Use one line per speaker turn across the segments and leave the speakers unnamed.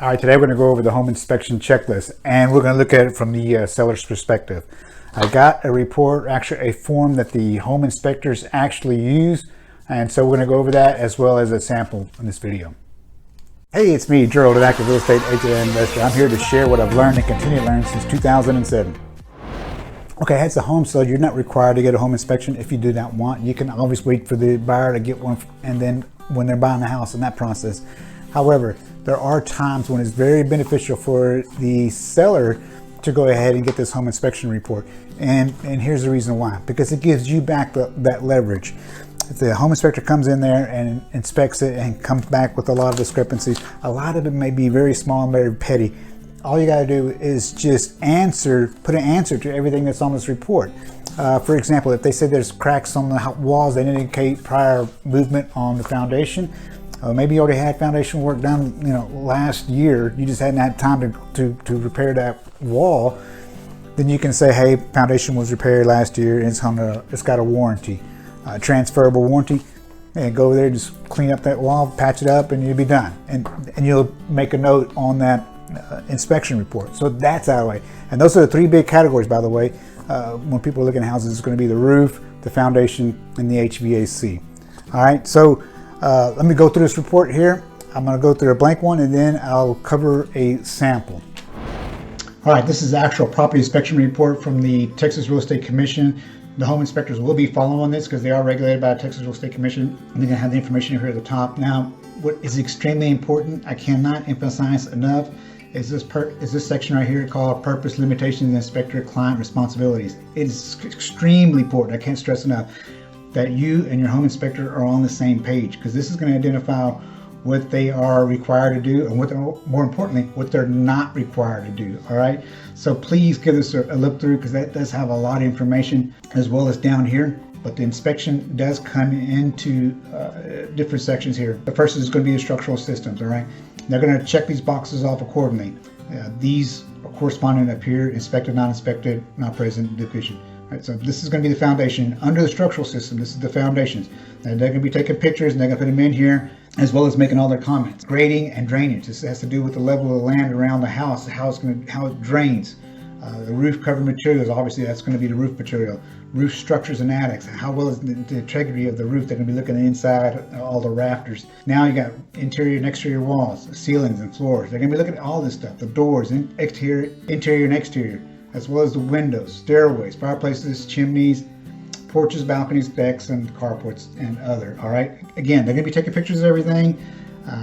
All right, today we're going to go over the home inspection checklist, and we're going to look at it from the seller's perspective. I got a report, actually a form that the home inspectors actually use, and so we're going to go over that as well as a sample in this video. Hey, it's me, Gerald, an active real estate agent and investor. I'm here to share what I've learned and continue to learn since 2007. Okay, as a home seller, you're not required to get a home inspection if you do not want. You can always wait for the buyer to get one, and then when they're buying the house in that process. However, there are times when it's very beneficial for the seller to go ahead and get this home inspection report. And here's the reason why. Because it gives you back that leverage. If the home inspector comes in there and inspects it and comes back with a lot of discrepancies, a lot of it may be very small and very petty. All you got to do is just put an answer to everything that's on this report. For example, if they say there's cracks on the walls that indicate prior movement on the foundation, maybe you already had foundation work done, last year. You just hadn't had time to repair that wall. Then you can say, hey, foundation was repaired last year and it's got a warranty, transferable warranty. And go over there, just clean up that wall, patch it up, and you'll be done. And you'll make a note on that inspection report. So that's out of the way. And those are the three big categories, by the way. When people are looking at houses, it's going to be the roof, the foundation, and the HVAC. All right, so let me go through this report here. I'm going to go through a blank one, and then I'll cover a sample. All right, this is the actual property inspection report from the Texas Real Estate Commission. The home inspectors will be following this because they are regulated by the Texas Real Estate Commission. And they're going to have the information here at the top. Now, what is extremely important, I cannot emphasize enough, is this section right here called Purpose, Limitations, and Inspector Client Responsibilities. It is extremely important, I can't stress enough, that you and your home inspector are on the same page, because this is going to identify what they are required to do and more importantly, what they're not required to do. All right, so please give this a look through, because that does have a lot of information as well as down here. But the inspection does come into different sections here. The first is going to be the structural systems. All right, they're going to check these boxes off accordingly. These are corresponding up here: inspected, not inspected, not present, deficient. Right, so this is going to be the foundation. Under the structural system, this is the foundations. And they're going to be taking pictures and they're going to put them in here, as well as making all their comments. Grading and drainage. This has to do with the level of the land around the house, how it drains. The roof cover materials, obviously that's going to be the roof material. Roof structures and attics. How well is the integrity of the roof? They're going to be looking inside all the rafters. Now you got interior and exterior walls, ceilings and floors. They're going to be looking at all this stuff. The doors, interior and exterior, as well as the windows, stairways, fireplaces, chimneys, porches, balconies, decks, and carports, and other. All right. Again, they're going to be taking pictures of everything.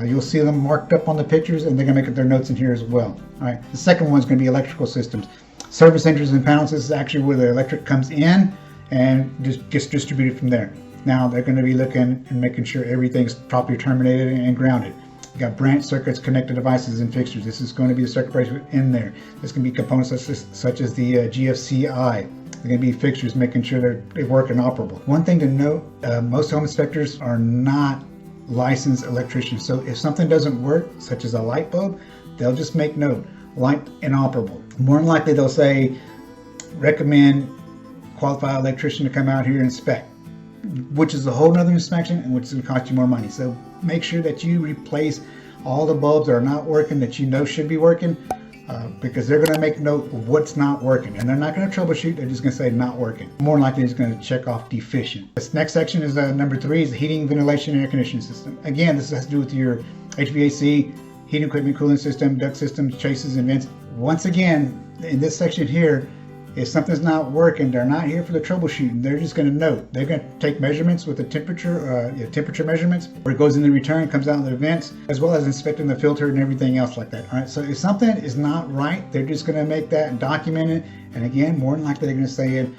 You'll see them marked up on the pictures, and they're going to make their notes in here as well. All right. The second one is going to be electrical systems. Service entries and panels. This is actually where the electric comes in and just gets distributed from there. Now they're going to be looking and making sure everything's properly terminated and grounded. You got branch circuits, connected devices, and fixtures. This is going to be the circuit breaker in there. This can be components such as the GFCI. They're going to be fixtures, making sure they work and operable. One thing to note, most home inspectors are not licensed electricians. So if something doesn't work, such as a light bulb, they'll just make note, light inoperable. More than likely, they'll say, recommend qualified electrician to come out here and inspect, which is a whole nother inspection and which is going to cost you more money. So make sure that you replace all the bulbs that are not working that you know should be working, because they're going to make note of what's not working, and they're not going to troubleshoot. They're just going to say not working. More likely, it's going to check off deficient. This next section is number 3, is the heating, ventilation, and air conditioning system. Again, this has to do with your HVAC, heating equipment, cooling system, duct systems, chases, and vents. Once again, in this section here, if something's not working, they're not here for the troubleshooting. They're just going to note. They're going to take measurements with the temperature measurements, where it goes in the return, comes out in the vents, as well as inspecting the filter and everything else like that. All right. So if something is not right, they're just going to make that and document it. And again, more than likely, they're going to say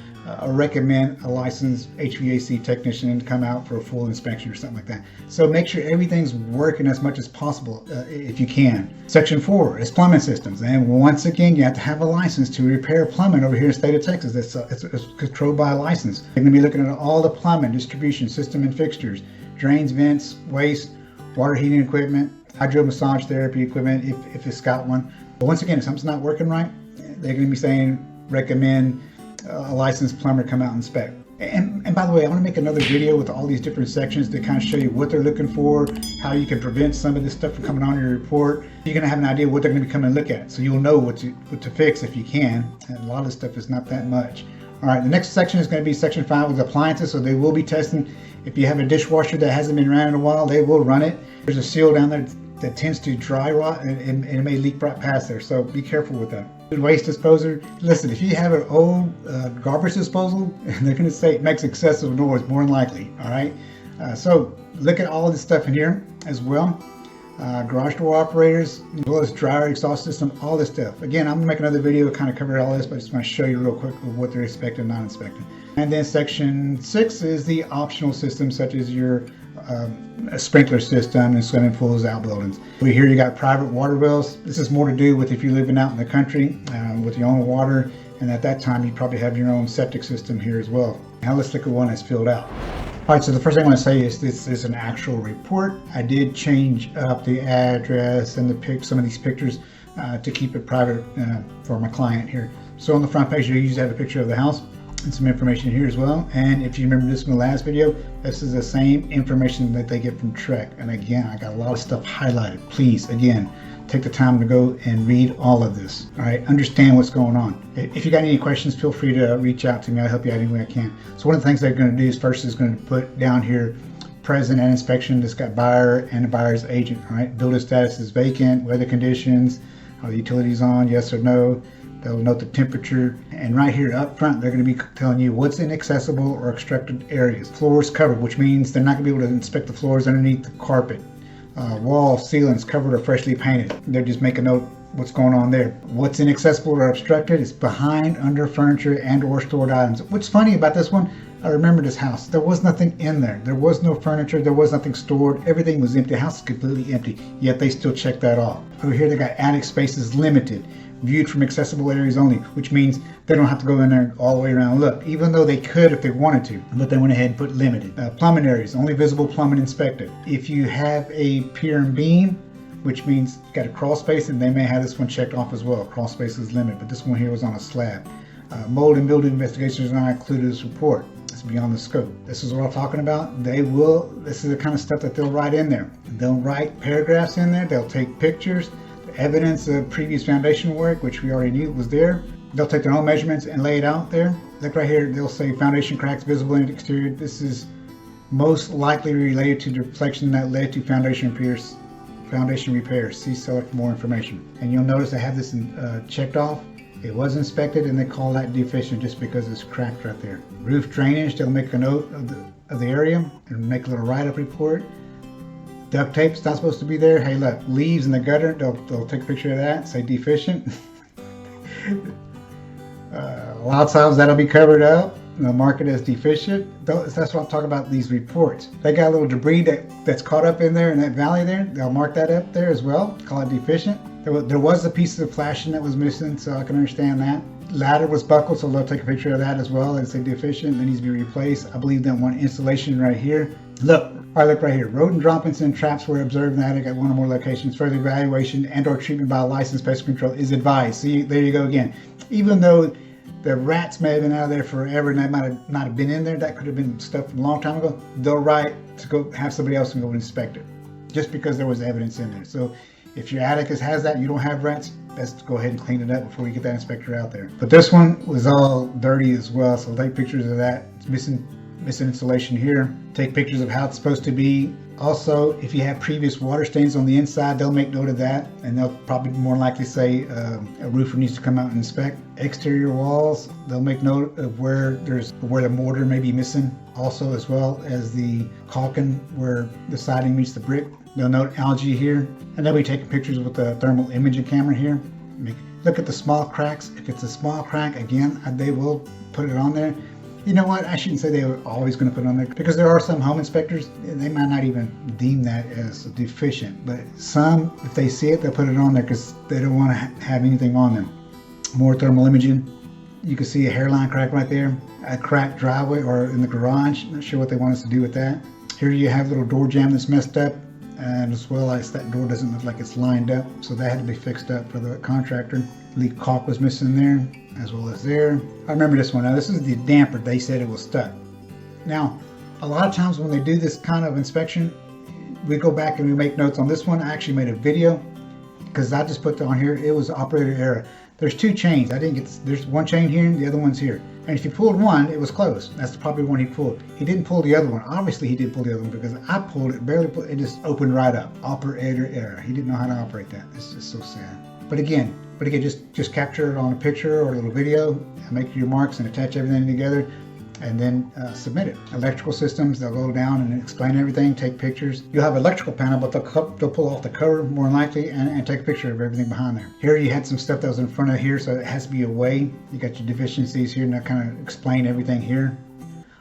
recommend a licensed HVAC technician to come out for a full inspection or something like that. So make sure everyth's working as much as possible if you can. Section 4 is plumbing systems. And once again, you have to have a license to repair plumbing over here in the state of Texas. It's controlled by a license. They're going to be looking at all the plumbing, distribution, system and fixtures, drains, vents, waste, water heating equipment, hydro massage therapy equipment if it's got one. But once again, if something's not working right, they're going to be saying recommend a licensed plumber come out and inspect. And by the way, I want to make another video with all these different sections to kind of show you what they're looking for, how you can prevent some of this stuff from coming on your report. You're going to have an idea what they're going to be coming and look at, so you'll know what to fix if you can. And a lot of this stuff is not that much. All right, the next section is going to be section 5 with appliances, so they will be testing. If you have a dishwasher that hasn't been ran in a while, they will run it. There's a seal down there that tends to dry rot, and it may leak right past there, so be careful with that. Waste disposer, listen, if you have an old garbage disposal, they're going to say it makes excessive noise, more than likely. All right, so look at all of this stuff in here as well. Garage door operators, as well as dryer, exhaust system, all this stuff. Again, I'm going to make another video to kind of cover all this, but I just want to show you real quick of what they're expecting and not expecting. And then section 6 is the optional systems, such as your a sprinkler system and swimming pools, outbuildings. Over here you got private water wells. This is more to do with if you're living out in the country with your own water, and at that time you probably have your own septic system here as well. Now let's look at one that's filled out. All right, so the first thing I want to say is this is an actual report. I did change up the address and some of these pictures to keep it private for my client here. So on the front page you usually have a picture of the house and some information here as well. And if you remember this from the last video, this is the same information that they get from TREC. And again, I got a lot of stuff highlighted. Please, again, take the time to go and read all of this. All right, understand what's going on. If you got any questions, feel free to reach out to me. I'll help you out any way I can. So one of the things they're going to do is first is going to put down here present and inspection. It's got buyer and the buyer's agent. All right, builder status is vacant, weather conditions, are the utilities on, yes or no. They'll note the temperature, and right here up front they're going to be telling you what's inaccessible or obstructed areas. Floors covered, which means they're not going to be able to inspect the floors underneath the carpet. Walls, ceilings covered or freshly painted. They're just making note what's going on there. What's inaccessible or obstructed is behind, under furniture and or stored items. What's funny about this one, I remember this house. There was nothing in there. There was no furniture. There was nothing stored. Everything was empty. The house is completely empty, yet they still checked that off. Over here they got attic spaces limited, viewed from accessible areas only, which means they don't have to go in there all the way around and look, even though they could if they wanted to, but they went ahead and put limited. Plumbing areas, only visible plumbing inspected. If you have a pier and beam, which means you got a crawl space, and they may have this one checked off as well. Crawl space is limited, but this one here was on a slab. Mold and building investigations are not included in this report. It's beyond the scope. This is what I'm talking about. This is the kind of stuff that they'll write in there. They'll write paragraphs in there. They'll take pictures, evidence of previous foundation work, which we already knew was there. They'll take their own measurements and lay it out there. Look right here, they'll say foundation cracks visible in the exterior. This is most likely related to the reflection that led to foundation repairs. See seller for more information. And you'll notice I have this checked off. It was inspected and they call that deficient just because it's cracked right there. Roof drainage, they'll make a note of the area and make a little write-up report. Duct tape's not supposed to be there. Hey look, leaves in the gutter, they'll take a picture of that, say deficient. A lot of times that'll be covered up. They'll mark it as deficient. That's what I'm talking about, these reports. They got a little debris that's caught up in there in that valley there. They'll mark that up there as well, call it deficient. There was a piece of flashing that was missing, so I can understand that. Ladder was buckled, so they'll take a picture of that as well and say deficient, that needs to be replaced. I believe that one installation right here. Look right here. Rodent droppings and traps were observed in the attic at one or more locations. Further evaluation and or treatment by a licensed pest control is advised. See, there you go again. Even though the rats may have been out of there forever and they might not have been in there, that could have been stuff from a long time ago, they'll write to go have somebody else go inspect it, just because there was evidence in there. So if your attic has that, you don't have rats, best go ahead and clean it up before you get that inspector out there. But this one was all dirty as well, so take pictures of that. It's missing insulation here. Take pictures of how it's supposed to be. Also, if you have previous water stains on the inside, they'll make note of that, and they'll probably more likely say a roofer needs to come out and inspect. Exterior walls, they'll make note of where the mortar may be missing, also as well as the caulking where the siding meets the brick. They'll note algae here, and they'll be taking pictures with the thermal imaging camera here. Look at the small cracks. If it's a small crack, again, they will put it on there. You know what? I shouldn't say they were always going to put it on there, because there are some home inspectors, they might not even deem that as deficient, but some, if they see it, they'll put it on there because they don't want to have anything on them. More thermal imaging. You can see a hairline crack right there, a cracked driveway or in the garage. Not sure what they want us to do with that. Here you have a little door jamb that's messed up, and as well as that door doesn't look like it's lined up, so that had to be fixed up for the contractor. Leak caulk was missing there, as well as there. I remember this one. Now this is the damper. They said it was stuck. Now, a lot of times when they do this kind of inspection, we go back and we make notes on this one. I actually made a video because I just put on here, it was operator error. There's two chains. I didn't get, there's one chain here and the other one's here. And if you pulled one, it was closed. That's probably the one he pulled. He didn't pull the other one. Obviously he did pull the other one because I pulled it, barely pulled it, just opened right up. Operator error. He didn't know how to operate that. It's just so sad. But again, just capture it on a picture or a little video, make your marks and attach everything together, and then submit it. Electrical systems, they'll go down and explain everything, take pictures. You'll have an electrical panel, but they'll pull off the cover more than likely and take a picture of everything behind there. Here you had some stuff that was in front of here, so it has to be away. You got your deficiencies here, and they'll kind of explain everything here.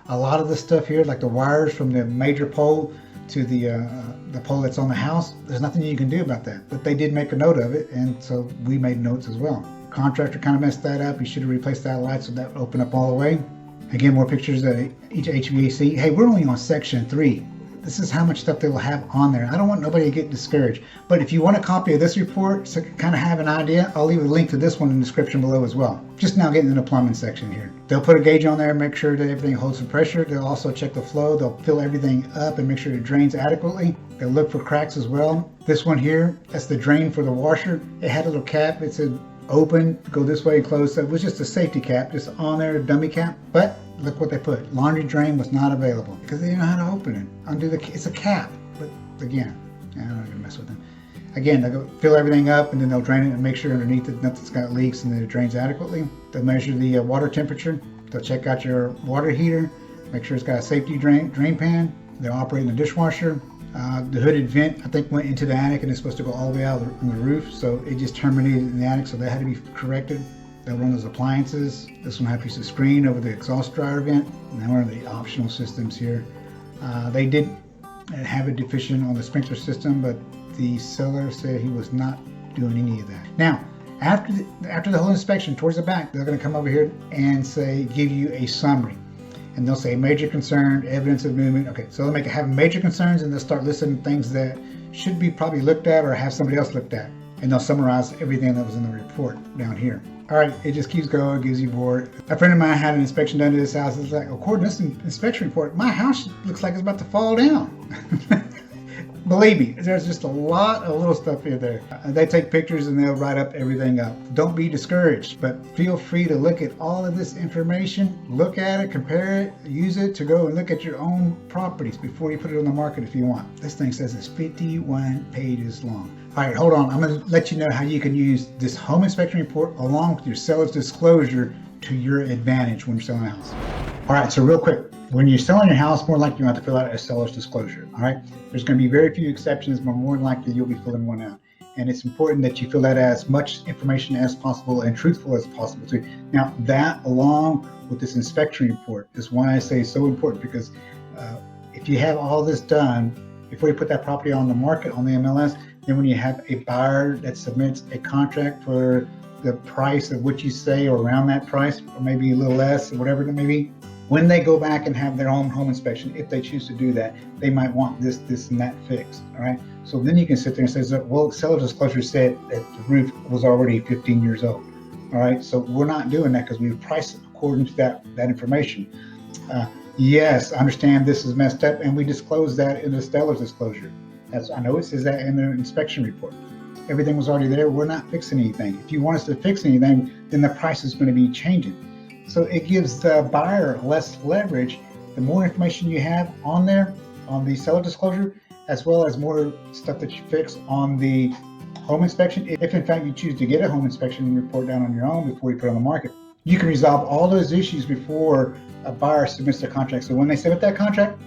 A lot of the stuff here, like the wires from the major pole to the pole that's on the house, there's nothing you can do about that. But they did make a note of it, and so we made notes as well. Contractor kind of messed that up. He should have replaced that light so that would open up all the way. Again, more pictures of each HVAC. Hey, we're only on section 3. This is how much stuff they will have on there. I don't want nobody to get discouraged. But if you want a copy of this report, so kind of have an idea, I'll leave a link to this one in the description below as well. Just now getting into the plumbing section here. They'll put a gauge on there, make sure that everything holds the pressure. They'll also check the flow. They'll fill everything up and make sure it drains adequately. They'll look for cracks as well. This one here, that's the drain for the washer. It had a little cap. It said open, go this way and close. So it was just a safety cap, just on there, a dummy cap. But look what they put. Laundry drain was not available because they didn't know how to open it. Undo it's a cap. But again, I'm not gonna mess with them. Again, they'll go fill everything up and then they'll drain it and make sure underneath it nothing's got leaks and that it drains adequately. They'll measure the water temperature. They'll check out your water heater, make sure it's got a safety drain pan. They'll operate in the dishwasher. The hooded vent, I think, went into the attic and it's supposed to go all the way out on the roof, so it just terminated in the attic, so that had to be corrected. They'll run those appliances. This one had a piece of screen over the exhaust dryer vent. And then one of the optional systems here. They did have a deficient on the sprinkler system, but the seller said he was not doing any of that. Now, after the whole inspection, towards the back, they're going to come over here and give you a summary. And they'll say major concern, evidence of movement. Okay, so they'll have major concerns and they'll start listing things that should be probably looked at or have somebody else looked at. And they'll summarize everything that was in the report down here. All right, it just keeps going, gives you bored. A friend of mine had an inspection done to his house. It's like, according to this inspection report, my house looks like it's about to fall down. Believe me, there's just a lot of little stuff in there. They take pictures and they'll write up everything up. Don't be discouraged, but feel free to look at all of this information, look at it, compare it, use it to go and look at your own properties before you put it on the market if you want. This thing says it's 51 pages long. All right, hold on. I'm going to let you know how you can use this home inspection report along with your seller's disclosure to your advantage when you're selling a house. All right, so real quick, when you're selling your house, more likely you have to fill out a seller's disclosure. All right, there's going to be very few exceptions, but more than likely you'll be filling one out. And it's important that you fill out as much information as possible and truthful as possible too. Now, that along with this inspection report is why I say it's so important, because if you have all this done before you put that property on the market on the MLS, then when you have a buyer that submits a contract for the price of what you say or around that price, or maybe a little less or whatever it may be, when they go back and have their own home inspection, if they choose to do that, they might want this, and that fixed, all right? So then you can sit there and say, well, seller's disclosure said that the roof was already 15 years old, all right? So we're not doing that because we price it according to that information. Yes, I understand this is messed up, and we disclose that in the seller's disclosure. I know it says that in the inspection report. Everything was already there. We're not fixing anything. If you want us to fix anything, then the price is going to be changing. So it gives the buyer less leverage. The more information you have on there, on the seller disclosure, as well as more stuff that you fix on the home inspection, if in fact you choose to get a home inspection report down on your own before you put it on the market, you can resolve all those issues before a buyer submits their contract. So when they submit that contract,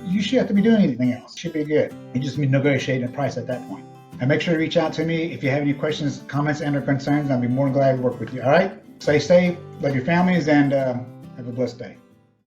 you should have to be doing anything else. It should be good. You just be negotiating a price at that point. And make sure to reach out to me if you have any questions, comments, and or concerns. I'll be more than glad to work with you. All right? Stay safe, love your families, and have a blessed day.